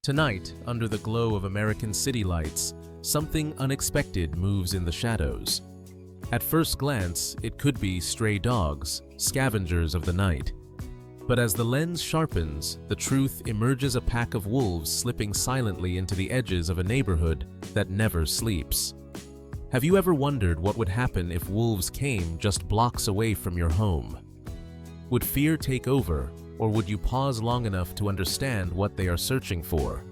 Tonight, under the glow of American city lights, something unexpected moves in the shadows. At first glance, it could be stray dogs, scavengers of the night. But as the lens sharpens, the truth emerges: a pack of wolves slipping silently into the edges of a neighborhood that never sleeps. Have you ever wondered what would happen if wolves came just blocks away from your home? Would fear take over, or would you pause long enough to understand what they are searching for?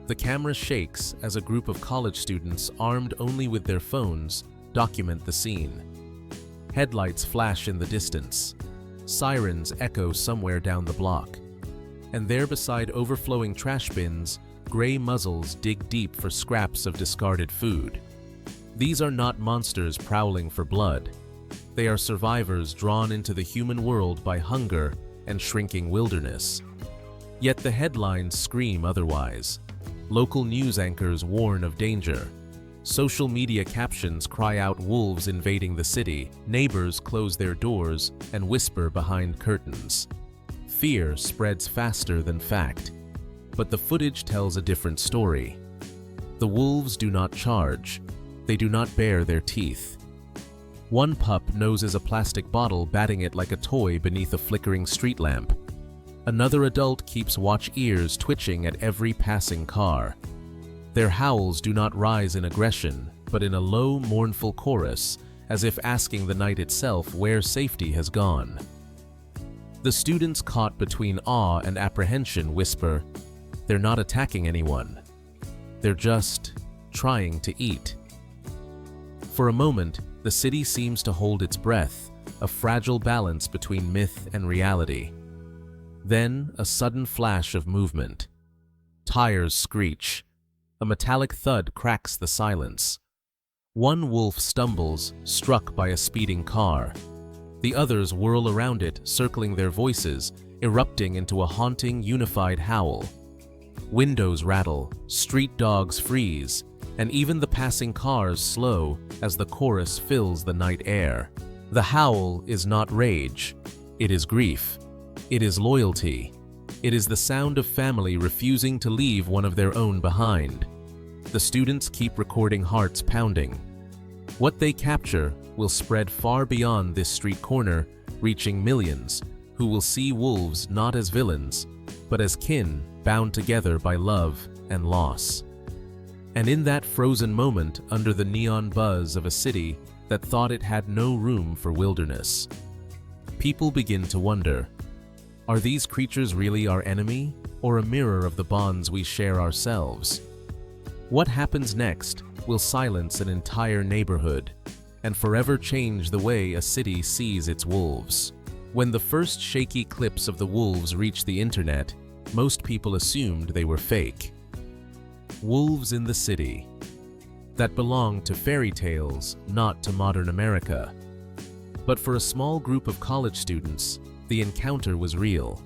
The camera shakes as a group of college students, armed only with their phones, document the scene. Headlights flash in the distance. Sirens echo somewhere down the block. And there, beside overflowing trash bins, gray muzzles dig deep for scraps of discarded food. These are not monsters prowling for blood. They are survivors drawn into the human world by hunger and shrinking wilderness. Yet the headlines scream otherwise. Local news anchors warn of danger. Social media captions cry out wolves invading the city. Neighbors close their doors and whisper behind curtains. Fear spreads faster than fact. But the footage tells a different story. The wolves do not charge. They do not bare their teeth. One pup noses a plastic bottle, batting it like a toy beneath a flickering street lamp. Another adult keeps watch, ears twitching at every passing car. Their howls do not rise in aggression, but in a low, mournful chorus, as if asking the night itself where safety has gone. The students, caught between awe and apprehension, whisper, "They're not attacking anyone. They're just trying to eat." For a moment, the city seems to hold its breath, a fragile balance between myth and reality. Then, a sudden flash of movement. Tires screech. A metallic thud cracks the silence. One wolf stumbles, struck by a speeding car. The others whirl around it, circling their voices, erupting into a haunting, unified howl. Windows rattle, street dogs freeze, and even the passing cars slow as the chorus fills the night air. The howl is not rage. It is grief. It is loyalty. It is the sound of family refusing to leave one of their own behind. The students keep recording, hearts pounding. What they capture will spread far beyond this street corner, reaching millions who will see wolves not as villains, but as kin bound together by love and loss. And in that frozen moment, under the neon buzz of a city that thought it had no room for wilderness, people begin to wonder, are these creatures really our enemy, or a mirror of the bonds we share ourselves? What happens next will silence an entire neighborhood and forever change the way a city sees its wolves. When the first shaky clips of the wolves reached the internet, most people assumed they were fake. Wolves in the city. That belonged to fairy tales, not to modern America. But for a small group of college students, the encounter was real.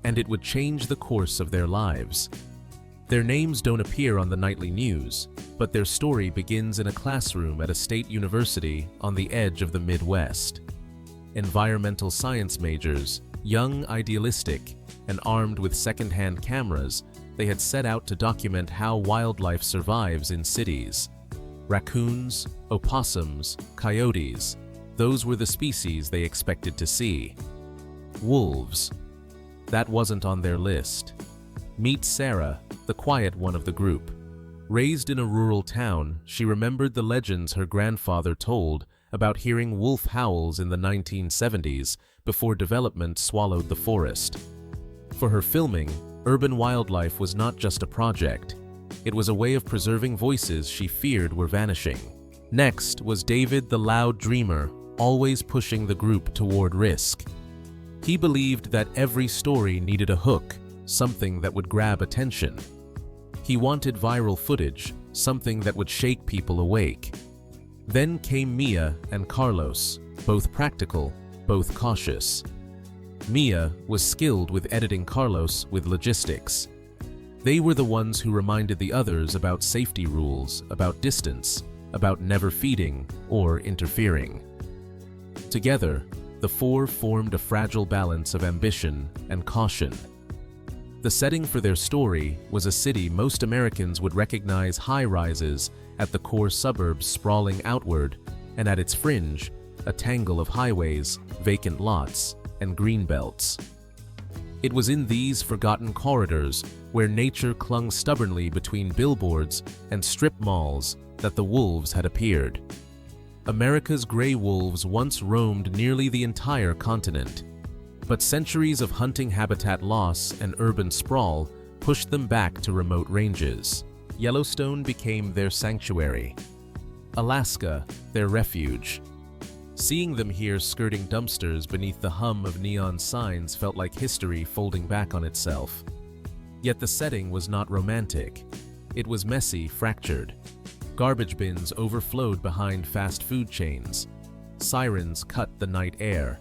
And it would change the course of their lives. Their names don't appear on the nightly news, but their story begins in a classroom at a state university on the edge of the Midwest. Environmental science majors, young, idealistic, and armed with second-hand cameras, they had set out to document how wildlife survives in cities. Raccoons, opossums, coyotes, those were the species they expected to see. Wolves. That wasn't on their list. Meet Sarah, the quiet one of the group. Raised in a rural town, she remembered the legends her grandfather told about hearing wolf howls in the 1970s before development swallowed the forest. For her filming, urban wildlife was not just a project. It was a way of preserving voices she feared were vanishing. Next was David, the loud dreamer, always pushing the group toward risk. He believed that every story needed a hook, something that would grab attention. He wanted viral footage, something that would shake people awake. Then came Mia and Carlos, both practical, both cautious. Mia was skilled with editing, Carlos with logistics. They were the ones who reminded the others about safety rules, about distance, about never feeding or interfering. Together, the four formed a fragile balance of ambition and caution. The setting for their story was a city most Americans would recognize: high-rises at the core suburbs sprawling outward, and at its fringe, a tangle of highways, vacant lots, and green belts. It was in these forgotten corridors, where nature clung stubbornly between billboards and strip malls, that the wolves had appeared. America's gray wolves once roamed nearly the entire continent, but centuries of hunting habitat loss and urban sprawl pushed them back to remote ranges. Yellowstone became their sanctuary, Alaska their refuge. Seeing them here skirting dumpsters beneath the hum of neon signs felt like history folding back on itself. Yet the setting was not romantic. It was messy, fractured. Garbage bins overflowed behind fast food chains. Sirens cut the night air.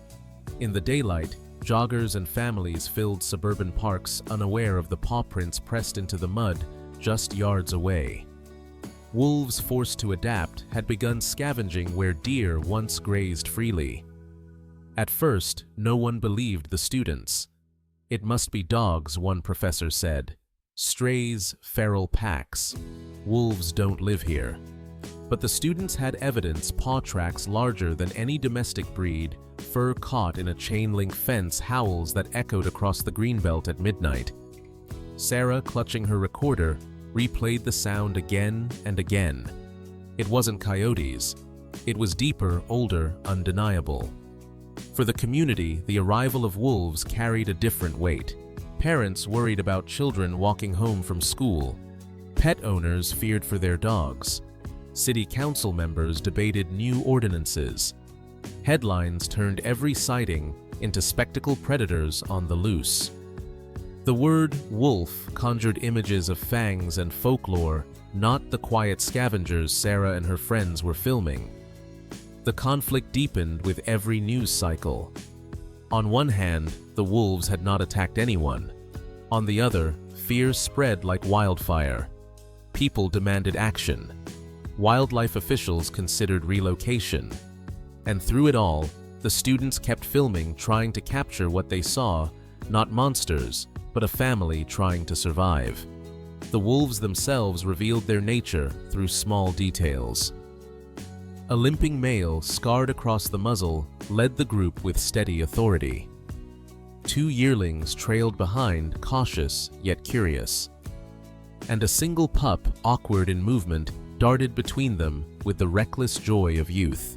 In the daylight, joggers and families filled suburban parks, unaware of the paw prints pressed into the mud just yards away. Wolves, forced to adapt, had begun scavenging where deer once grazed freely. At first, no one believed the students. "It must be dogs," one professor said. "Strays, feral packs. Wolves don't live here." But the students had evidence: paw tracks larger than any domestic breed, fur caught in a chain-link fence, howls that echoed across the greenbelt at midnight. Sarah, clutching her recorder, replayed the sound again and again. It wasn't coyotes. It was deeper, older, undeniable. For the community, the arrival of wolves carried a different weight. Parents worried about children walking home from school. Pet owners feared for their dogs. City council members debated new ordinances. Headlines turned every sighting into spectacle predators on the loose. The word wolf conjured images of fangs and folklore, not the quiet scavengers Sarah and her friends were filming. The conflict deepened with every news cycle. On one hand, the wolves had not attacked anyone. On the other, fear spread like wildfire. People demanded action. Wildlife officials considered relocation. And through it all, the students kept filming, trying to capture what they saw: not monsters, but a family trying to survive. The wolves themselves revealed their nature through small details. A limping male, scarred across the muzzle, led the group with steady authority. 2 yearlings trailed behind, cautious yet curious. And a single pup, awkward in movement, darted between them with the reckless joy of youth.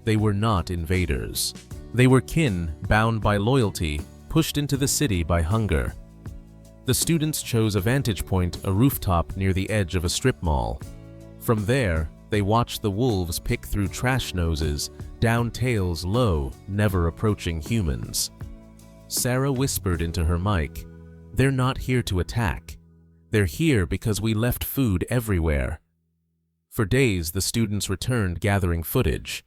They were not invaders. They were kin, bound by loyalty, pushed into the city by hunger. The students chose a vantage point, a rooftop near the edge of a strip mall. From there, they watched the wolves pick through trash noses, down tails low, never approaching humans. Sarah whispered into her mic, "They're not here to attack. They're here because we left food everywhere." For days, the students returned, gathering footage.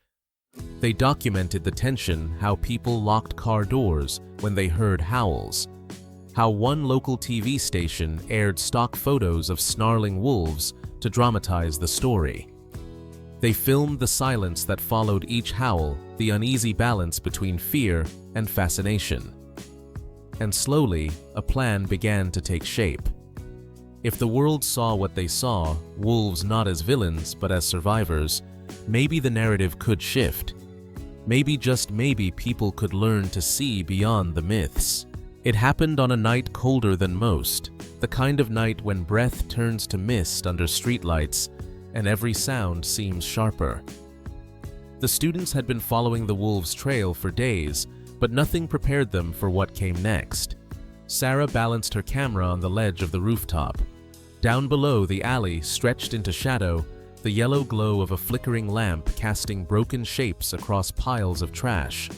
They documented the tension: how people locked car doors when they heard howls, how one local TV station aired stock photos of snarling wolves to dramatize the story. They filmed the silence that followed each howl, the uneasy balance between fear and fascination. And slowly, a plan began to take shape. If the world saw what they saw, wolves not as villains but as survivors, maybe the narrative could shift. Maybe, just maybe, people could learn to see beyond the myths. It happened on a night colder than most, the kind of night when breath turns to mist under streetlights and every sound seems sharper. The students had been following the wolves' trail for days, but nothing prepared them for what came next. Sarah balanced her camera on the ledge of the rooftop. Down below, the alley stretched into shadow, the yellow glow of a flickering lamp casting broken shapes across piles of trash.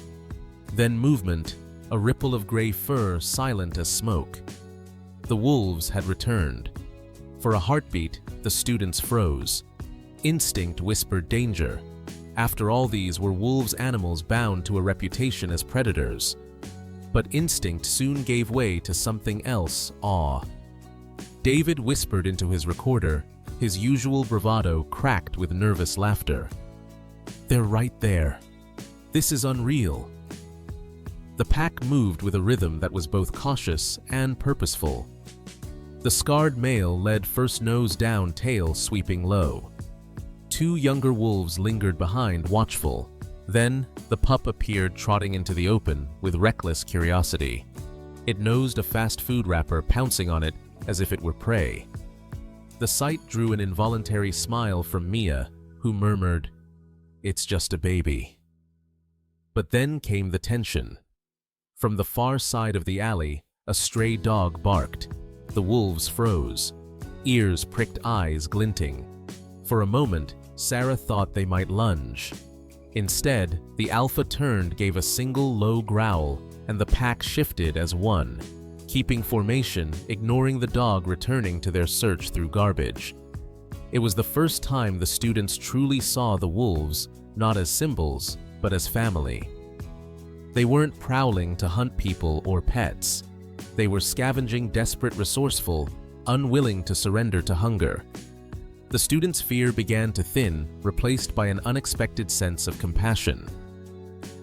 Then movement, a ripple of gray fur silent as smoke. The wolves had returned. For a heartbeat, the students froze. Instinct whispered danger. After all, these were wolves, animals bound to a reputation as predators. But instinct soon gave way to something else: awe. David whispered into his recorder, his usual bravado cracked with nervous laughter. "They're right there. This is unreal." The pack moved with a rhythm that was both cautious and purposeful. The scarred male led first, nose down, tail sweeping low. Two younger wolves lingered behind, watchful. Then, the pup appeared trotting into the open with reckless curiosity. It nosed a fast food wrapper, pouncing on it as if it were prey. The sight drew an involuntary smile from Mia, who murmured, "It's just a baby." But then came the tension. From the far side of the alley, a stray dog barked. The wolves froze, ears pricked, eyes glinting. For a moment, Sarah thought they might lunge. Instead, the alpha turned, gave a single low growl, and the pack shifted as one, keeping formation, ignoring the dog returning to their search through garbage. It was the first time the students truly saw the wolves, not as symbols, but as family. They weren't prowling to hunt people or pets. They were scavenging, desperate, resourceful, unwilling to surrender to hunger. The students' fear began to thin, replaced by an unexpected sense of compassion.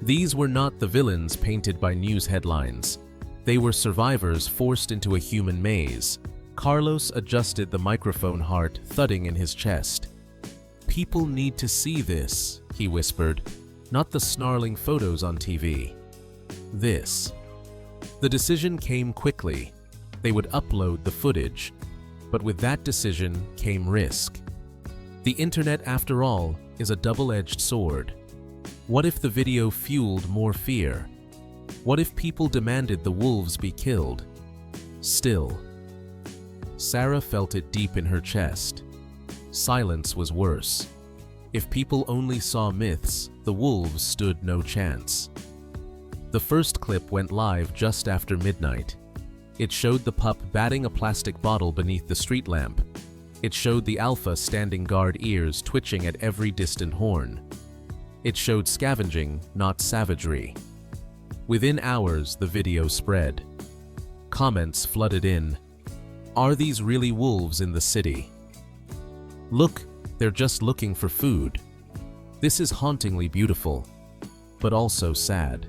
These were not the villains painted by news headlines. They were survivors forced into a human maze. Carlos adjusted the microphone, heart thudding in his chest. "People need to see this," he whispered, "not the snarling photos on TV. This." The decision came quickly. They would upload the footage. But with that decision came risk. The internet, after all, is a double-edged sword. What if the video fueled more fear? What if people demanded the wolves be killed? Still, Sarah felt it deep in her chest. Silence was worse. If people only saw myths, the wolves stood no chance. The first clip went live just after midnight. It showed the pup batting a plastic bottle beneath the street lamp. It showed the alpha standing guard, ears twitching at every distant horn. It showed scavenging, not savagery. Within hours, the video spread. Comments flooded in. "Are these really wolves in the city? Look, they're just looking for food. This is hauntingly beautiful, but also sad."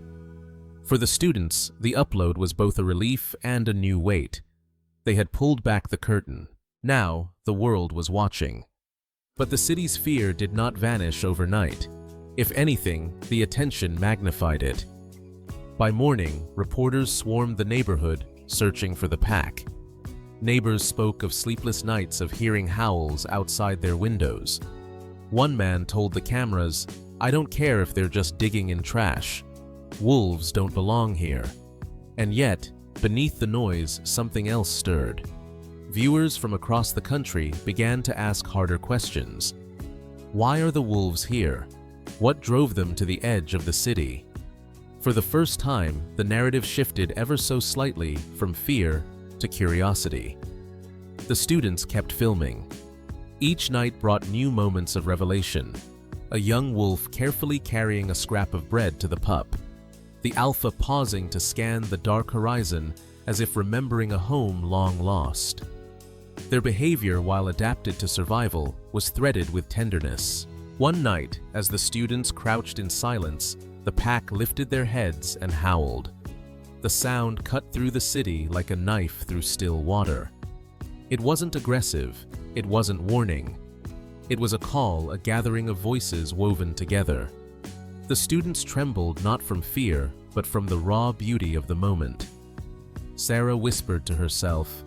For the students, the upload was both a relief and a new weight. They had pulled back the curtain. Now, the world was watching. But the city's fear did not vanish overnight. If anything, the attention magnified it. By morning, reporters swarmed the neighborhood, searching for the pack. Neighbors spoke of sleepless nights of hearing howls outside their windows. One man told the cameras, "I don't care if they're just digging in trash. Wolves don't belong here." And yet, beneath the noise, something else stirred. Viewers from across the country began to ask harder questions. Why are the wolves here? What drove them to the edge of the city? For the first time, the narrative shifted ever so slightly from fear to curiosity. The students kept filming. Each night brought new moments of revelation. A young wolf carefully carrying a scrap of bread to the pup. The alpha pausing to scan the dark horizon as if remembering a home long lost. Their behavior, while adapted to survival, was threaded with tenderness. One night, as the students crouched in silence, the pack lifted their heads and howled. The sound cut through the city like a knife through still water. It wasn't aggressive, it wasn't warning. It was a call, a gathering of voices woven together. The students trembled not from fear, but from the raw beauty of the moment. Sarah whispered to herself,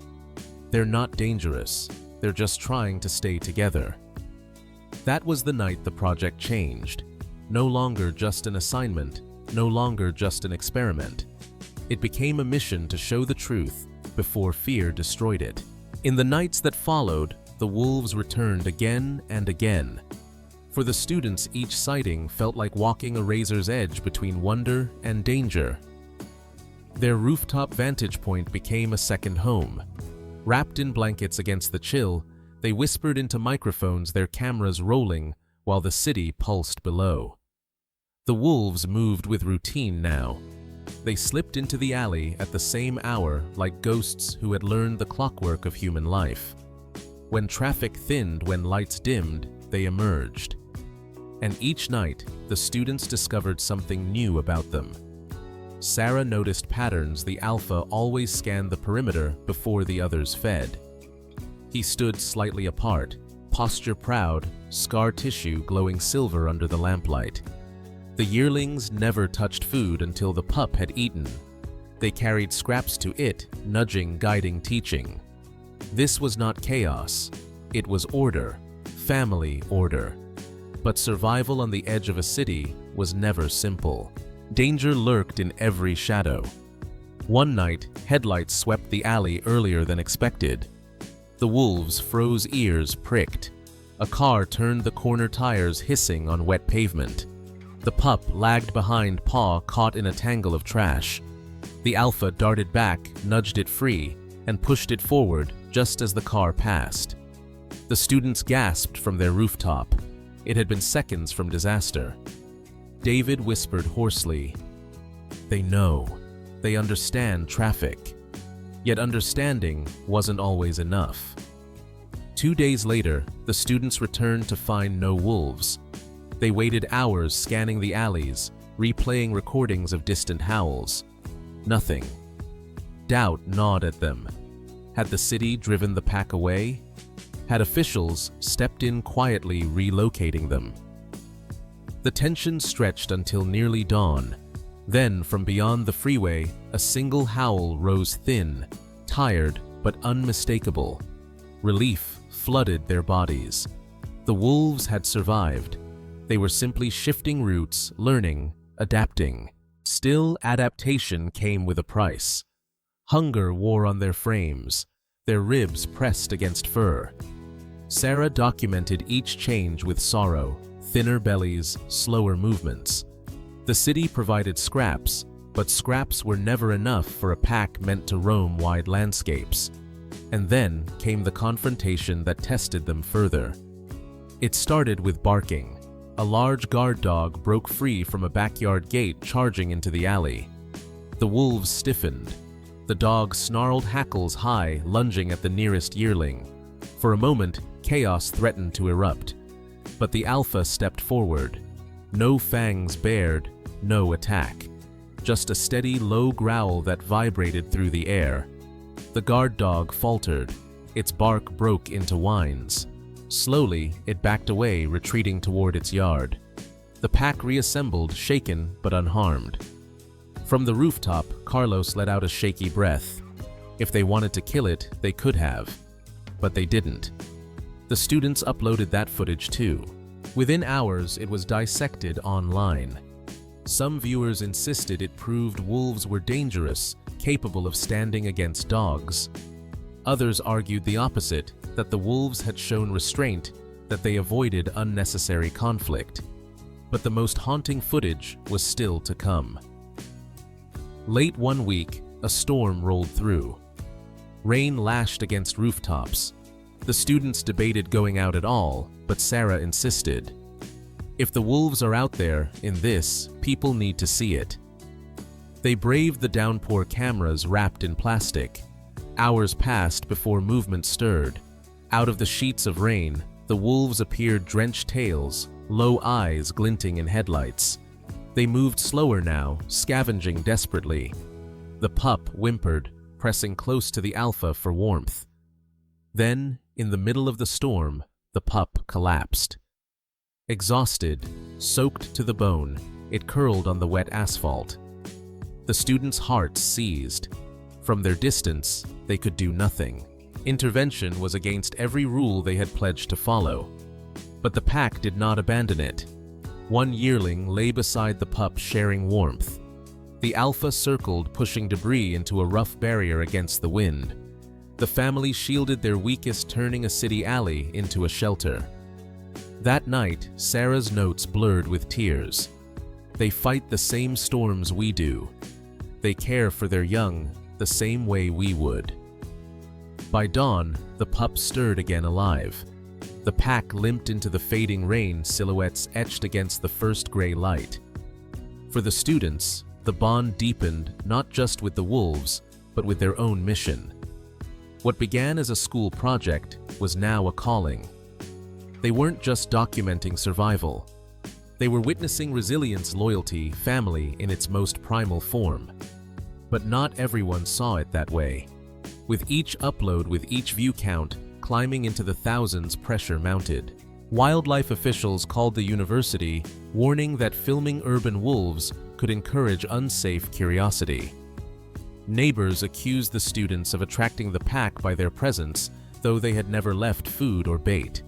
"They're not dangerous, they're just trying to stay together." That was the night the project changed. No longer just an assignment, no longer just an experiment. It became a mission to show the truth before fear destroyed it. In the nights that followed, the wolves returned again and again. For the students, each sighting felt like walking a razor's edge between wonder and danger. Their rooftop vantage point became a second home. Wrapped in blankets against the chill, they whispered into microphones, their cameras rolling while the city pulsed below. The wolves moved with routine now. They slipped into the alley at the same hour like ghosts who had learned the clockwork of human life. When traffic thinned, when lights dimmed, they emerged. And each night, the students discovered something new about them. Sarah noticed patterns. The alpha always scanned the perimeter before the others fed. He stood slightly apart, posture proud, scar tissue glowing silver under the lamplight. The yearlings never touched food until the pup had eaten. They carried scraps to it, nudging, guiding, teaching. This was not chaos. It was order, family order. But survival on the edge of a city was never simple. Danger lurked in every shadow. One night, headlights swept the alley earlier than expected. The wolves froze, ears pricked. A car turned the corner, tires hissing on wet pavement. The pup lagged behind, paw caught in a tangle of trash. The alpha darted back, nudged it free, and pushed it forward just as the car passed. The students gasped from their rooftop. It had been seconds from disaster. David whispered hoarsely, "They know. They understand traffic." Yet understanding wasn't always enough. 2 days later, the students returned to find no wolves. They waited hours scanning the alleys, replaying recordings of distant howls. Nothing. Doubt gnawed at them. Had the city driven the pack away? Had officials stepped in quietly, relocating them? The tension stretched until nearly dawn. Then, from beyond the freeway, a single howl rose, thin, tired, but unmistakable. Relief flooded their bodies. The wolves had survived. They were simply shifting routes, learning, adapting. Still, adaptation came with a price. Hunger wore on their frames, their ribs pressed against fur. Sarah documented each change with sorrow, thinner bellies, slower movements. The city provided scraps, but scraps were never enough for a pack meant to roam wide landscapes. And then came the confrontation that tested them further. It started with barking. A large guard dog broke free from a backyard gate, charging into the alley. The wolves stiffened. The dog snarled, hackles high, lunging at the nearest yearling. For a moment, chaos threatened to erupt. But the alpha stepped forward. No fangs bared, no attack. Just a steady, low growl that vibrated through the air. The guard dog faltered. Its bark broke into whines. Slowly, it backed away, retreating toward its yard. The pack reassembled, shaken but unharmed. From the rooftop, Carlos let out a shaky breath. If they wanted to kill it, they could have. But they didn't. The students uploaded that footage too. Within hours, it was dissected online. Some viewers insisted it proved wolves were dangerous, capable of standing against dogs. Others argued the opposite, that the wolves had shown restraint, that they avoided unnecessary conflict. But the most haunting footage was still to come. Late one week, a storm rolled through. Rain lashed against rooftops. The students debated going out at all, but Sarah insisted. If the wolves are out there, in this, people need to see it. They braved the downpour, cameras wrapped in plastic. Hours passed before movement stirred. Out of the sheets of rain, the wolves appeared, drenched tails, low eyes glinting in headlights. They moved slower now, scavenging desperately. The pup whimpered, pressing close to the alpha for warmth. Then, in the middle of the storm, the pup collapsed. Exhausted, soaked to the bone, it curled on the wet asphalt. The students' hearts seized. From their distance, they could do nothing. Intervention was against every rule they had pledged to follow. But the pack did not abandon it. One yearling lay beside the pup, sharing warmth. The alpha circled, pushing debris into a rough barrier against the wind. The family shielded their weakest, turning a city alley into a shelter. That night, Sarah's notes blurred with tears. They fight the same storms we do. They care for their young the same way we would. By dawn, the pup stirred again, alive. The pack limped into the fading rain, silhouettes etched against the first gray light. For the students, the bond deepened, not just with the wolves, but with their own mission. What began as a school project was now a calling. They weren't just documenting survival. They were witnessing resilience, loyalty, family in its most primal form. But not everyone saw it that way. With each upload, with each view count climbing into the thousands, pressure mounted. Wildlife officials called the university, warning that filming urban wolves could encourage unsafe curiosity. Neighbors accused the students of attracting the pack by their presence, though they had never left food or bait.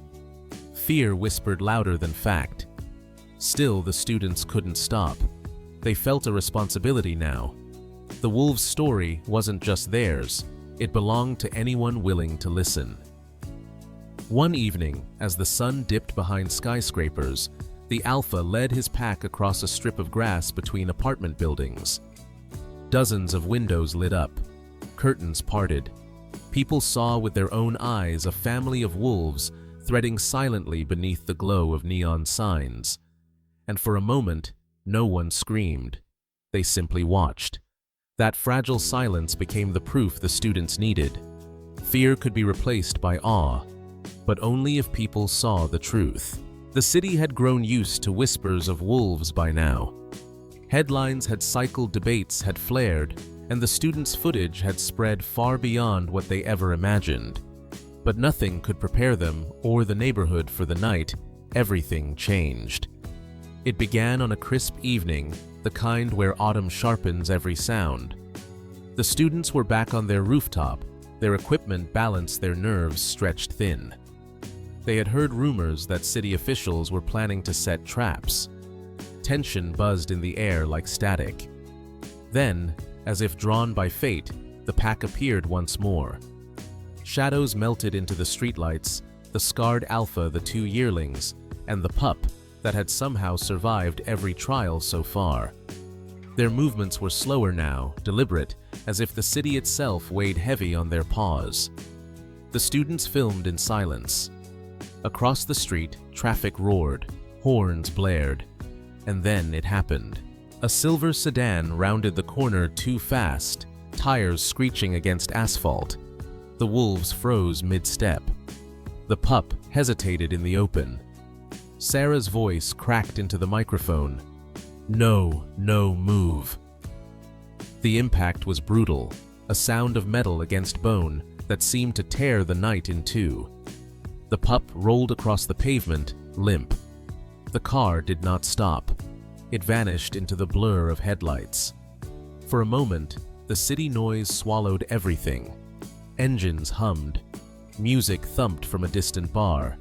Fear whispered louder than fact. Still, the students couldn't stop. They felt a responsibility now. The wolves' story wasn't just theirs, it belonged to anyone willing to listen. One evening, as the sun dipped behind skyscrapers, the alpha led his pack across a strip of grass between apartment buildings. Dozens of windows lit up, curtains parted. People saw with their own eyes a family of wolves threading silently beneath the glow of neon signs. And for a moment, no one screamed. They simply watched. That fragile silence became the proof the students needed. Fear could be replaced by awe, but only if people saw the truth. The city had grown used to whispers of wolves by now. Headlines had cycled, debates had flared, and the students' footage had spread far beyond what they ever imagined. But nothing could prepare them or the neighborhood for the night. Everything changed. It began on a crisp evening, the kind where autumn sharpens every sound. The students were back on their rooftop, their equipment balanced, their nerves stretched thin. They had heard rumors that city officials were planning to set traps. Tension buzzed in the air like static. Then, as if drawn by fate, the pack appeared once more. Shadows melted into the streetlights, the scarred alpha, the two yearlings, and the pup that had somehow survived every trial so far. Their movements were slower now, deliberate, as if the city itself weighed heavy on their paws. The students filmed in silence. Across the street, traffic roared, horns blared, and then it happened. A silver sedan rounded the corner too fast, tires screeching against asphalt. The wolves froze mid-step. The pup hesitated in the open. Sarah's voice cracked into the microphone. "No, no, move." The impact was brutal, a sound of metal against bone that seemed to tear the night in two. The pup rolled across the pavement, limp. The car did not stop. It vanished into the blur of headlights. For a moment, the city noise swallowed everything. Engines hummed. Music thumped from a distant bar.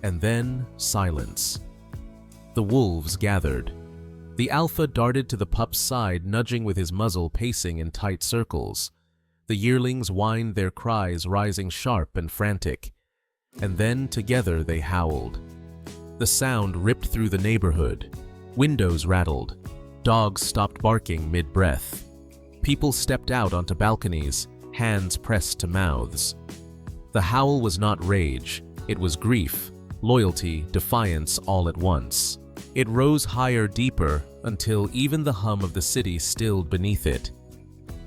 And then, silence. The wolves gathered. The alpha darted to the pup's side, nudging with his muzzle, pacing in tight circles. The yearlings whined, their cries rising sharp and frantic. And then, together, they howled. The sound ripped through the neighborhood. Windows rattled. Dogs stopped barking mid-breath. People stepped out onto balconies, hands pressed to mouths. The howl was not rage, it was grief, loyalty, defiance all at once. It rose higher, deeper, until even the hum of the city stilled beneath it.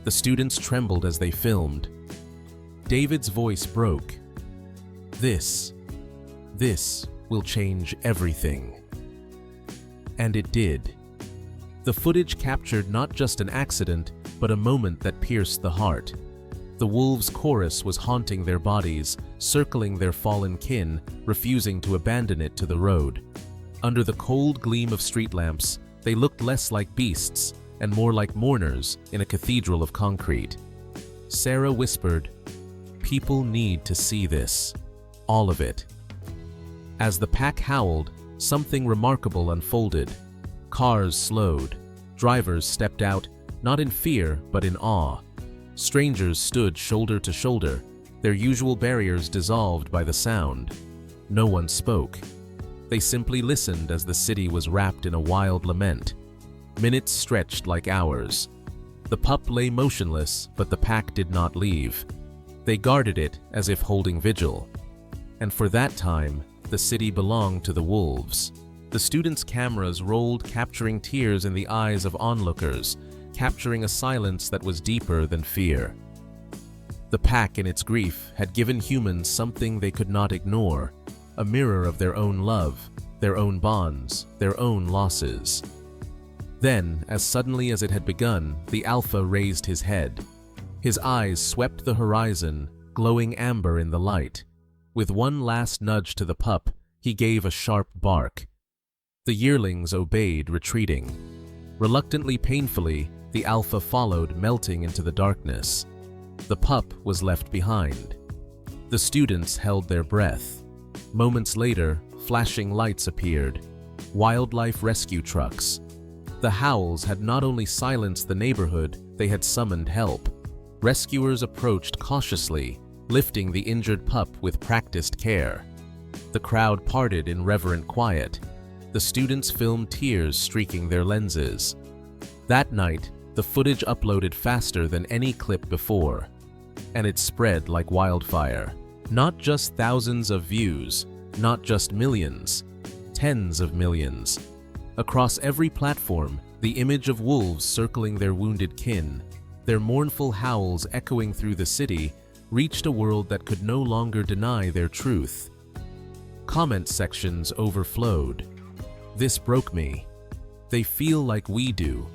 The students trembled as they filmed. David's voice broke. This will change everything." And it did. The footage captured not just an accident, but a moment that pierced the heart. The wolves' chorus was haunting their bodies, circling their fallen kin, refusing to abandon it to the road. Under the cold gleam of street lamps, they looked less like beasts and more like mourners in a cathedral of concrete. Sarah whispered, "People need to see this. All of it." As the pack howled, something remarkable unfolded. Cars slowed. Drivers stepped out, not in fear, but in awe. Strangers stood shoulder to shoulder, their usual barriers dissolved by the sound. No one spoke. They simply listened as the city was wrapped in a wild lament. Minutes stretched like hours. The pup lay motionless, but the pack did not leave. They guarded it as if holding vigil. And for that time, the city belonged to the wolves. The students' cameras rolled, capturing tears in the eyes of onlookers, capturing a silence that was deeper than fear. The pack, in its grief, had given humans something they could not ignore, a mirror of their own love, their own bonds, their own losses. Then, as suddenly as it had begun, the alpha raised his head. His eyes swept the horizon, glowing amber in the light. With one last nudge to the pup, he gave a sharp bark. The yearlings obeyed, retreating. Reluctantly, painfully, the alpha followed, melting into the darkness. The pup was left behind. The students held their breath. Moments later, flashing lights appeared. Wildlife rescue trucks. The howls had not only silenced the neighborhood, they had summoned help. Rescuers approached cautiously, lifting the injured pup with practiced care. The crowd parted in reverent quiet. The students filmed tears streaking their lenses. That night, the footage uploaded faster than any clip before, and it spread like wildfire. Not just thousands of views, not just millions, tens of millions. Across every platform, the image of wolves circling their wounded kin, their mournful howls echoing through the city, reached a world that could no longer deny their truth. Comment sections overflowed. "This broke me. They feel like we do.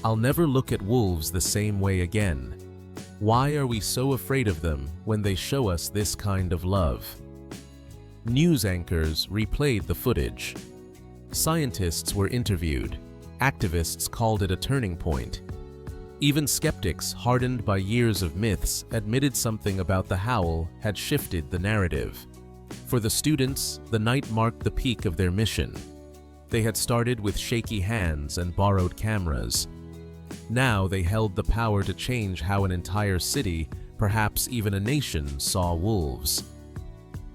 I'll never look at wolves the same way again. Why are we so afraid of them when they show us this kind of love?" News anchors replayed the footage. Scientists were interviewed. Activists called it a turning point. Even skeptics, hardened by years of myths, admitted something about the howl had shifted the narrative. For the students, the night marked the peak of their mission. They had started with shaky hands and borrowed cameras. Now they held the power to change how an entire city, perhaps even a nation, saw wolves.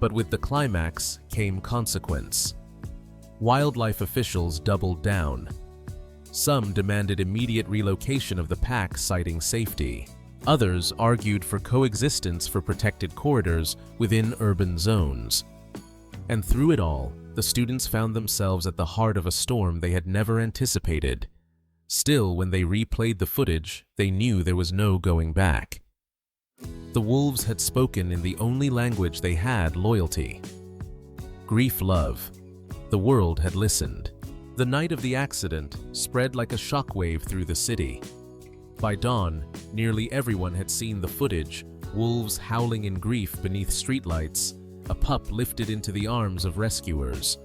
But with the climax came consequence. Wildlife officials doubled down. Some demanded immediate relocation of the pack, citing safety. Others argued for coexistence for protected corridors within urban zones. And through it all, the students found themselves at the heart of a storm they had never anticipated. Still, when they replayed the footage, they knew there was no going back. The wolves had spoken in the only language they had: loyalty. Grief, love. The world had listened. The night of the accident spread like a shockwave through the city. By dawn, nearly everyone had seen the footage: wolves howling in grief beneath streetlights, a pup lifted into the arms of rescuers.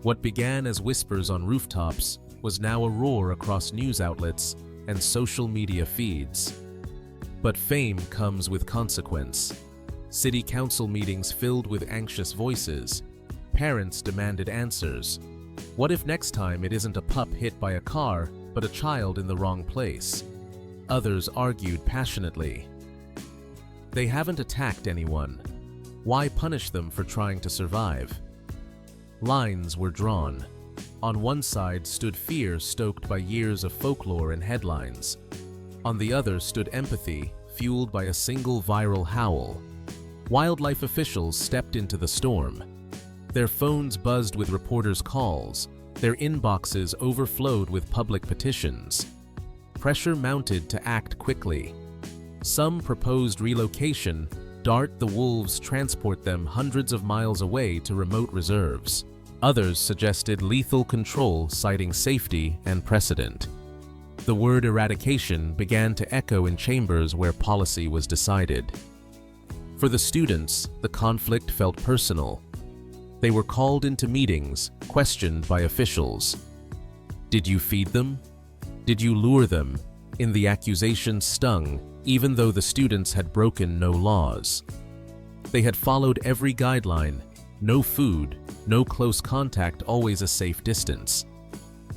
What began as whispers on rooftops was now a roar across news outlets and social media feeds. But fame comes with consequence. City council meetings filled with anxious voices. Parents demanded answers. What if next time it isn't a pup hit by a car, but a child in the wrong place? Others argued passionately. They haven't attacked anyone. Why punish them for trying to survive? Lines were drawn. On one side stood fear stoked by years of folklore and headlines. On the other stood empathy, fueled by a single viral howl. Wildlife officials stepped into the storm. Their phones buzzed with reporters' calls. Their inboxes overflowed with public petitions. Pressure mounted to act quickly. Some proposed relocation, dart the wolves, transport them hundreds of miles away to remote reserves. Others suggested lethal control, citing safety and precedent. The word eradication began to echo in chambers where policy was decided. For the students, the conflict felt personal. They were called into meetings, questioned by officials. Did you feed them? Did you lure them? And the accusations stung, even though the students had broken no laws. They had followed every guideline: no food, no close contact, always a safe distance.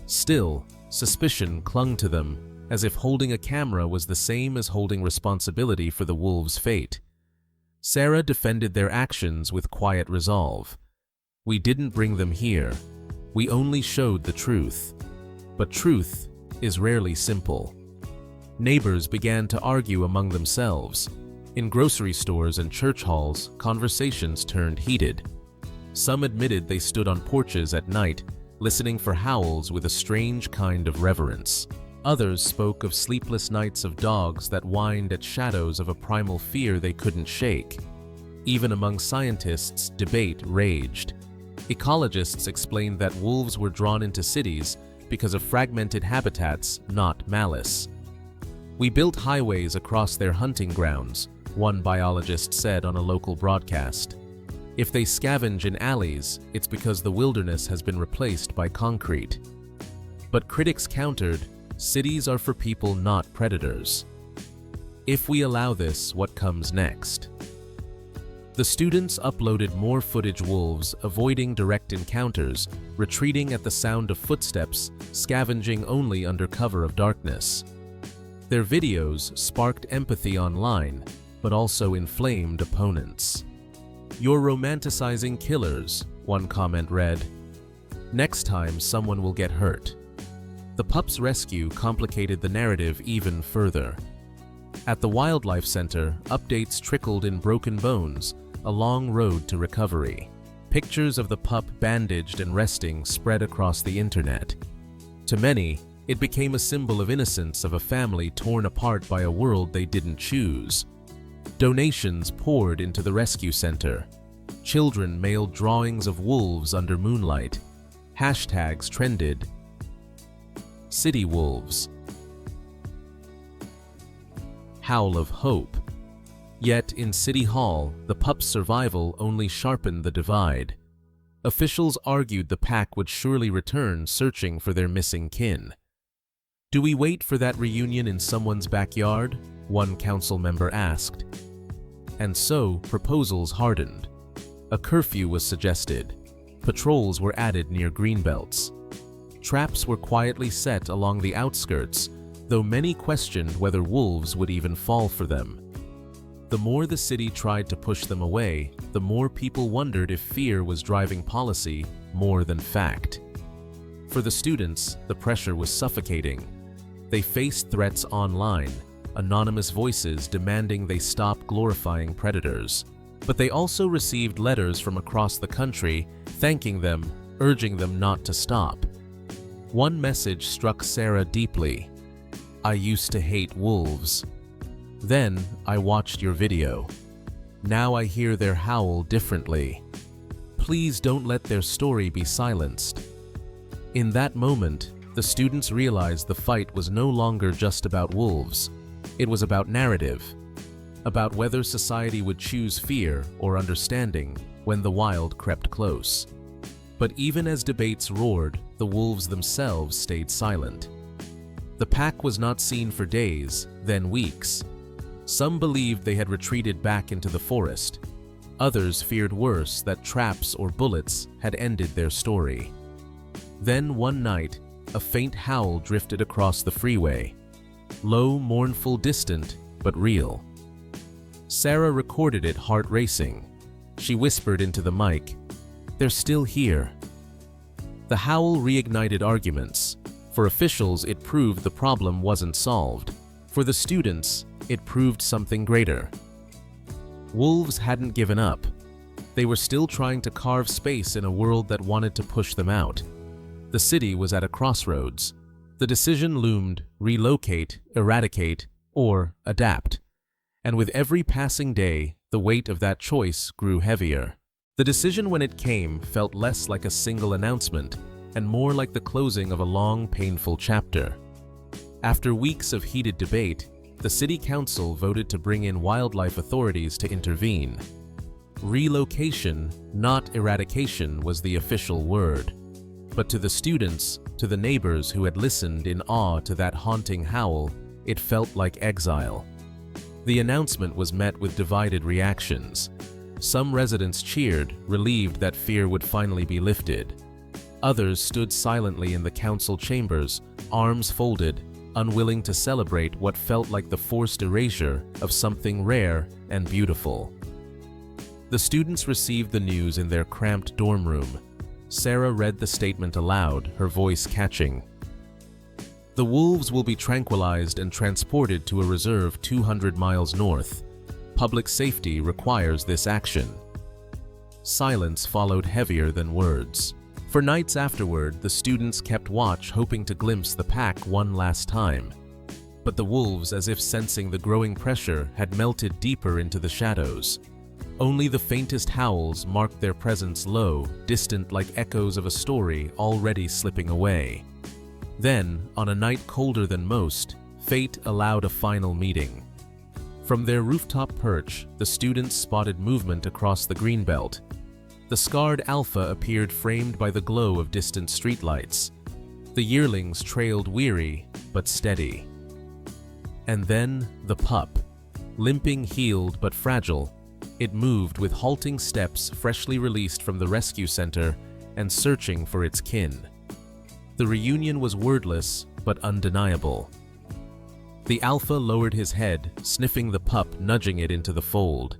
Still, suspicion clung to them, as if holding a camera was the same as holding responsibility for the wolves' fate. Sarah defended their actions with quiet resolve. We didn't bring them here. We only showed the truth. But truth is rarely simple. Neighbors began to argue among themselves. In grocery stores and church halls, conversations turned heated. Some admitted they stood on porches at night, listening for howls with a strange kind of reverence. Others spoke of sleepless nights of dogs that whined at shadows of a primal fear they couldn't shake. Even among scientists, debate raged. Ecologists explained that wolves were drawn into cities because of fragmented habitats, not malice. "We built highways across their hunting grounds," one biologist said on a local broadcast. "If they scavenge in alleys, it's because the wilderness has been replaced by concrete." But critics countered, cities are for people, not predators. If we allow this, what comes next? The students uploaded more footage: wolves avoiding direct encounters, retreating at the sound of footsteps, scavenging only under cover of darkness. Their videos sparked empathy online, but also inflamed opponents. "You're romanticizing killers," one comment read. "Next time someone will get hurt." The pups' rescue complicated the narrative even further. At the Wildlife Center, updates trickled in broken bones, a long road to recovery. Pictures of the pup bandaged and resting spread across the internet. To many, it became a symbol of innocence of a family torn apart by a world they didn't choose. Donations poured into the rescue center. Children mailed drawings of wolves under moonlight. Hashtags trended. City wolves. Howl of hope. Yet in City Hall, the pup's survival only sharpened the divide. Officials argued the pack would surely return, searching for their missing kin. "Do we wait for that reunion in someone's backyard?" one council member asked. And so, proposals hardened. A curfew was suggested. Patrols were added near greenbelts. Traps were quietly set along the outskirts, though many questioned whether wolves would even fall for them. The more the city tried to push them away, the more people wondered if fear was driving policy more than fact. For the students, the pressure was suffocating. They faced threats online, anonymous voices demanding they stop glorifying predators. But they also received letters from across the country thanking them, urging them not to stop. One message struck Sarah deeply. "I used to hate wolves. Then I watched your video. Now I hear their howl differently. Please don't let their story be silenced." In that moment, the students realized the fight was no longer just about wolves. It was about narrative, about whether society would choose fear or understanding when the wild crept close. But even as debates roared, the wolves themselves stayed silent. The pack was not seen for days, then weeks. Some believed they had retreated back into the forest. Others feared worse, that traps or bullets had ended their story. Then one night, a faint howl drifted across the freeway. Low, mournful, distant, but real. Sarah recorded it, heart racing. She whispered into the mic, "They're still here." The howl reignited arguments. For officials, it proved the problem wasn't solved. For the students, it proved something greater. Wolves hadn't given up. They were still trying to carve space in a world that wanted to push them out. The city was at a crossroads. The decision loomed: relocate, eradicate, or adapt. And with every passing day, the weight of that choice grew heavier. The decision, when it came, felt less like a single announcement and more like the closing of a long, painful chapter. After weeks of heated debate, the city council voted to bring in wildlife authorities to intervene. Relocation, not eradication, was the official word. But to the students, to the neighbors who had listened in awe to that haunting howl, it felt like exile. The announcement was met with divided reactions. Some residents cheered, relieved that fear would finally be lifted. Others stood silently in the council chambers, arms folded, unwilling to celebrate what felt like the forced erasure of something rare and beautiful. The students received the news in their cramped dorm room. Sarah read the statement aloud, her voice catching. "The wolves will be tranquilized and transported to a reserve 200 miles north. Public safety requires this action." Silence followed, heavier than words. For nights afterward, the students kept watch, hoping to glimpse the pack one last time. But the wolves, as if sensing the growing pressure, had melted deeper into the shadows. Only the faintest howls marked their presence low, distant like echoes of a story already slipping away. Then, on a night colder than most, fate allowed a final meeting. From their rooftop perch, the students spotted movement across the greenbelt. The scarred alpha appeared framed by the glow of distant streetlights. The yearlings trailed weary, but steady. And then the pup. Limping, healed, but fragile, it moved with halting steps, freshly released from the rescue center and searching for its kin. The reunion was wordless, but undeniable. The alpha lowered his head, sniffing the pup, nudging it into the fold.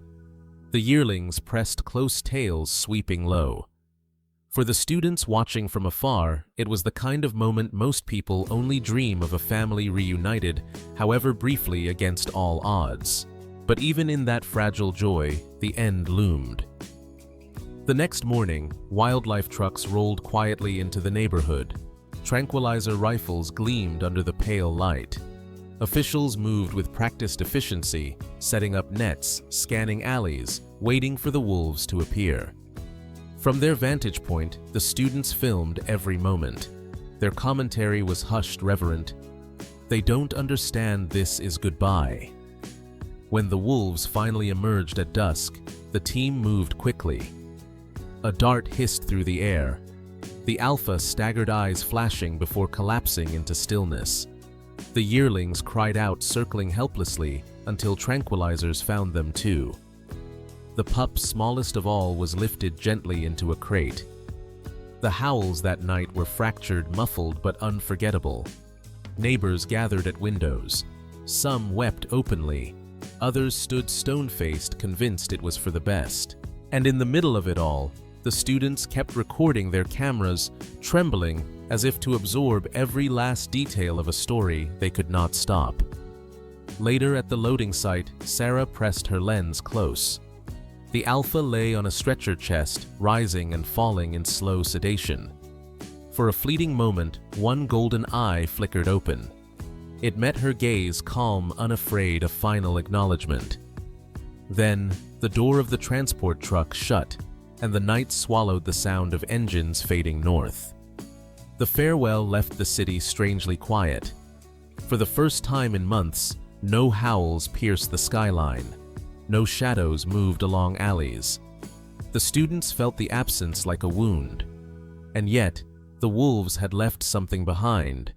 The yearlings pressed close tails, sweeping low. For the students watching from afar, it was the kind of moment most people only dream of, a family reunited, however briefly, against all odds. But even in that fragile joy, the end loomed. The next morning, wildlife trucks rolled quietly into the neighborhood. Tranquilizer rifles gleamed under the pale light. Officials moved with practiced efficiency, setting up nets, scanning alleys, waiting for the wolves to appear. From their vantage point, the students filmed every moment. Their commentary was hushed, reverent. They don't understand, this is goodbye. When the wolves finally emerged at dusk, the team moved quickly. A dart hissed through the air. The alpha staggered, eyes flashing before collapsing into stillness. The yearlings cried out, circling helplessly, until tranquilizers found them too. The pup, smallest of all, was lifted gently into a crate. The howls that night were fractured, muffled, but unforgettable. Neighbors gathered at windows. Some wept openly. Others stood stone-faced, convinced it was for the best. And in the middle of it all, the students kept recording, their cameras trembling as if to absorb every last detail of a story they could not stop. Later at the loading site, Sarah pressed her lens close. The alpha lay on a stretcher chest, rising and falling in slow sedation. For a fleeting moment, one golden eye flickered open. It met her gaze, calm, unafraid, a final acknowledgement. Then, the door of the transport truck shut, and the night swallowed the sound of engines fading north. The farewell left the city strangely quiet. For the first time in months, no howls pierced the skyline. No shadows moved along alleys. The students felt the absence like a wound. And yet, the wolves had left something behind.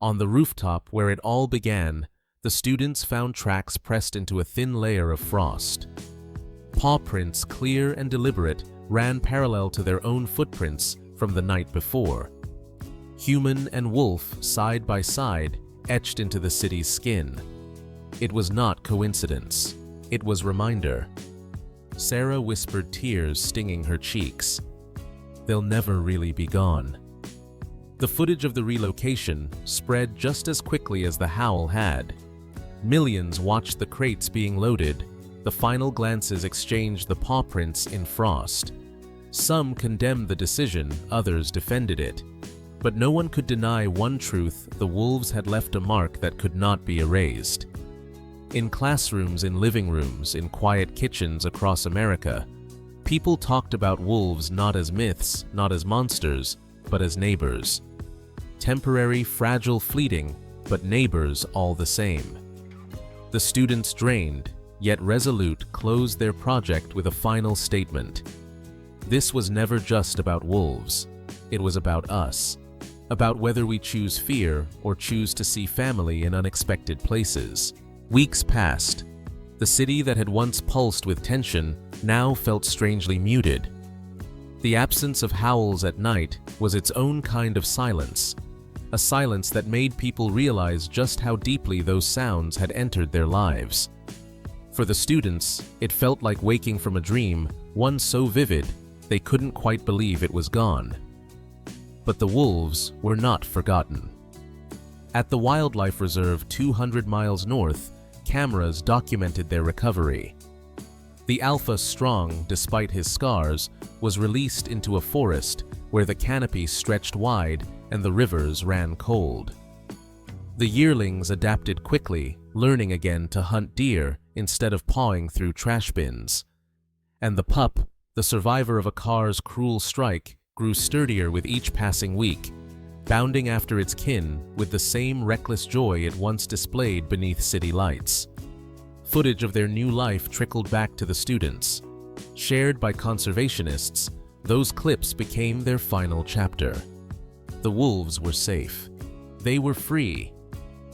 On the rooftop where it all began, the students found tracks pressed into a thin layer of frost. Paw prints, clear and deliberate, ran parallel to their own footprints from the night before. Human and wolf, side by side, etched into the city's skin. It was not coincidence. It was reminder. Sarah whispered, tears stinging her cheeks. They'll never really be gone. The footage of the relocation spread just as quickly as the howl had. Millions watched the crates being loaded. The final glances exchanged the paw prints in frost. Some condemned the decision, others defended it. But no one could deny one truth: the wolves had left a mark that could not be erased. In classrooms, in living rooms, in quiet kitchens across America, people talked about wolves not as myths, not as monsters, but as neighbors. Temporary, fragile, fleeting, but neighbors all the same. The students, drained, yet resolute, closed their project with a final statement. This was never just about wolves. It was about us. About whether we choose fear or choose to see family in unexpected places. Weeks passed. The city that had once pulsed with tension now felt strangely muted. The absence of howls at night was its own kind of silence, a silence that made people realize just how deeply those sounds had entered their lives. For the students, it felt like waking from a dream, one so vivid they couldn't quite believe it was gone. But the wolves were not forgotten. At the wildlife reserve 200 miles north, cameras documented their recovery. The alpha, strong despite his scars, was released into a forest where the canopy stretched wide and the rivers ran cold. The yearlings adapted quickly, learning again to hunt deer instead of pawing through trash bins. And the pup, the survivor of a car's cruel strike, grew sturdier with each passing week, bounding after its kin with the same reckless joy it once displayed beneath city lights. Footage of their new life trickled back to the students. Shared by conservationists, those clips became their final chapter. The wolves were safe. They were free.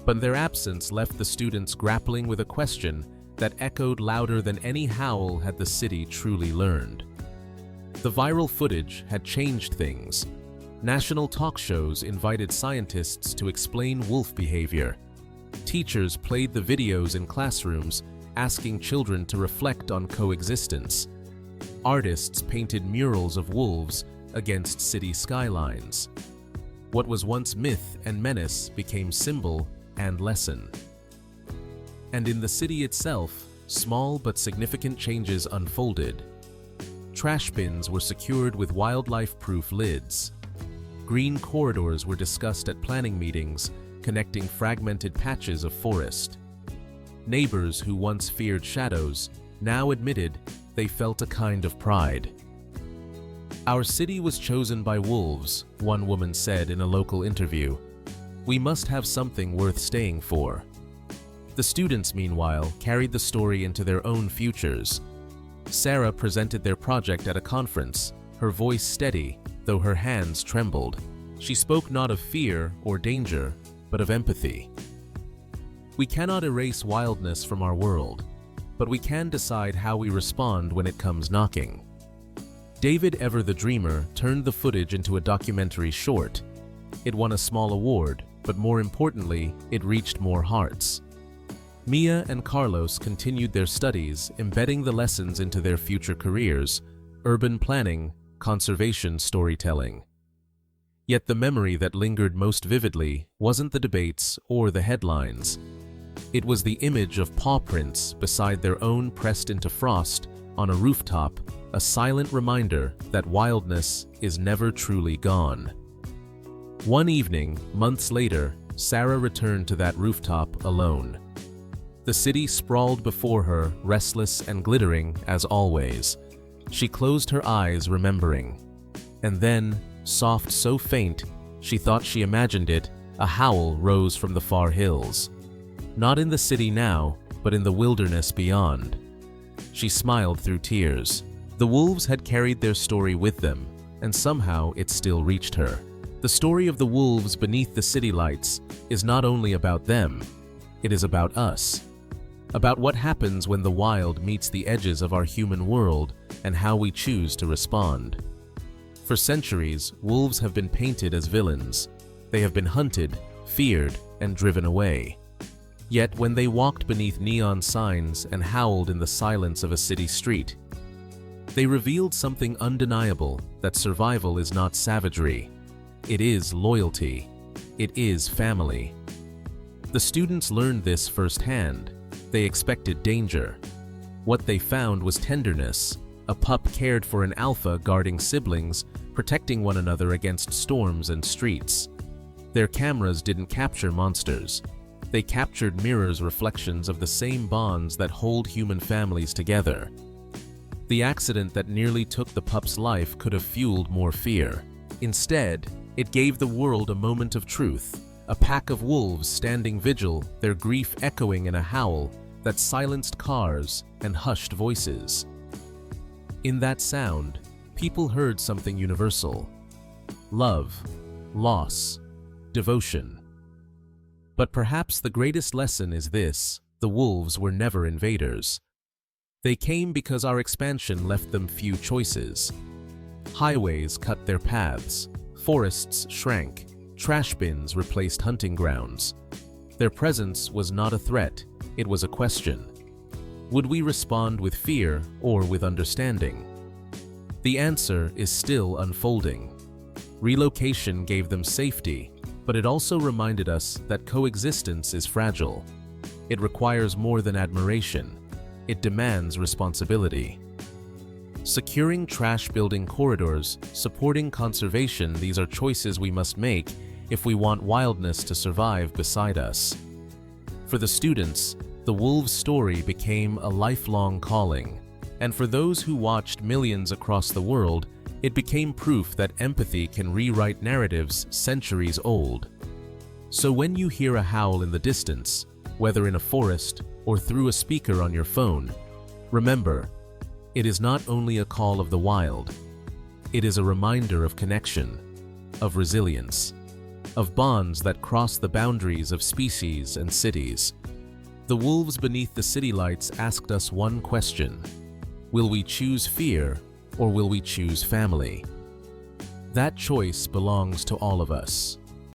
But their absence left the students grappling with a question that echoed louder than any howl had the city truly learned. The viral footage had changed things. National talk shows invited scientists to explain wolf behavior. Teachers played the videos in classrooms, asking children to reflect on coexistence. Artists painted murals of wolves against city skylines. What was once myth and menace became symbol and lesson. And in the city itself, small but significant changes unfolded. Trash bins were secured with wildlife-proof lids. Green corridors were discussed at planning meetings, connecting fragmented patches of forest. Neighbors who once feared shadows now admitted they felt a kind of pride. "Our city was chosen by wolves," one woman said in a local interview. "We must have something worth staying for." The students, meanwhile, carried the story into their own futures. Sarah presented their project at a conference, her voice steady, though her hands trembled. She spoke not of fear or danger, but of empathy. We cannot erase wildness from our world, but we can decide how we respond when it comes knocking. David Ever the Dreamer turned the footage into a documentary short. It won a small award, but more importantly, it reached more hearts. Mia and Carlos continued their studies, embedding the lessons into their future careers: urban planning, conservation storytelling. Yet the memory that lingered most vividly wasn't the debates or the headlines. It was the image of paw prints beside their own pressed into frost on a rooftop, a silent reminder that wildness is never truly gone. One evening, months later, Sarah returned to that rooftop alone. The city sprawled before her, restless and glittering as always. She closed her eyes, remembering. And then, soft so faint, she thought she imagined it, a howl rose from the far hills. Not in the city now, but in the wilderness beyond. She smiled through tears. The wolves had carried their story with them, and somehow it still reached her. The story of the wolves beneath the city lights is not only about them, it is about us. About what happens when the wild meets the edges of our human world and how we choose to respond. For centuries, wolves have been painted as villains. They have been hunted, feared, and driven away. Yet when they walked beneath neon signs and howled in the silence of a city street, they revealed something undeniable: that survival is not savagery. It is loyalty. It is family. The students learned this firsthand. They expected danger. What they found was tenderness. A pup cared for an alpha guarding siblings, protecting one another against storms and streets. Their cameras didn't capture monsters. They captured mirrors, reflections of the same bonds that hold human families together. The accident that nearly took the pup's life could have fueled more fear. Instead, it gave the world a moment of truth, a pack of wolves standing vigil, their grief echoing in a howl that silenced cars and hushed voices. In that sound, people heard something universal: love, loss, devotion. But perhaps the greatest lesson is this: the wolves were never invaders. They came because our expansion left them few choices. Highways cut their paths, forests shrank, trash bins replaced hunting grounds. Their presence was not a threat, it was a question. Would we respond with fear or with understanding? The answer is still unfolding. Relocation gave them safety, but it also reminded us that coexistence is fragile. It requires more than admiration. It demands responsibility. Securing trash-building corridors, supporting conservation, these are choices we must make if we want wildness to survive beside us. For the students, the wolves' story became a lifelong calling, And for those who watched millions across the world, it became proof that empathy can rewrite narratives centuries old. So when you hear a howl in the distance, whether in a forest or through a speaker on your phone, remember, it is not only a call of the wild. It is a reminder of connection, of resilience, of bonds that cross the boundaries of species and cities. The wolves beneath the city lights asked us one question: will we choose fear or will we choose family? That choice belongs to all of us.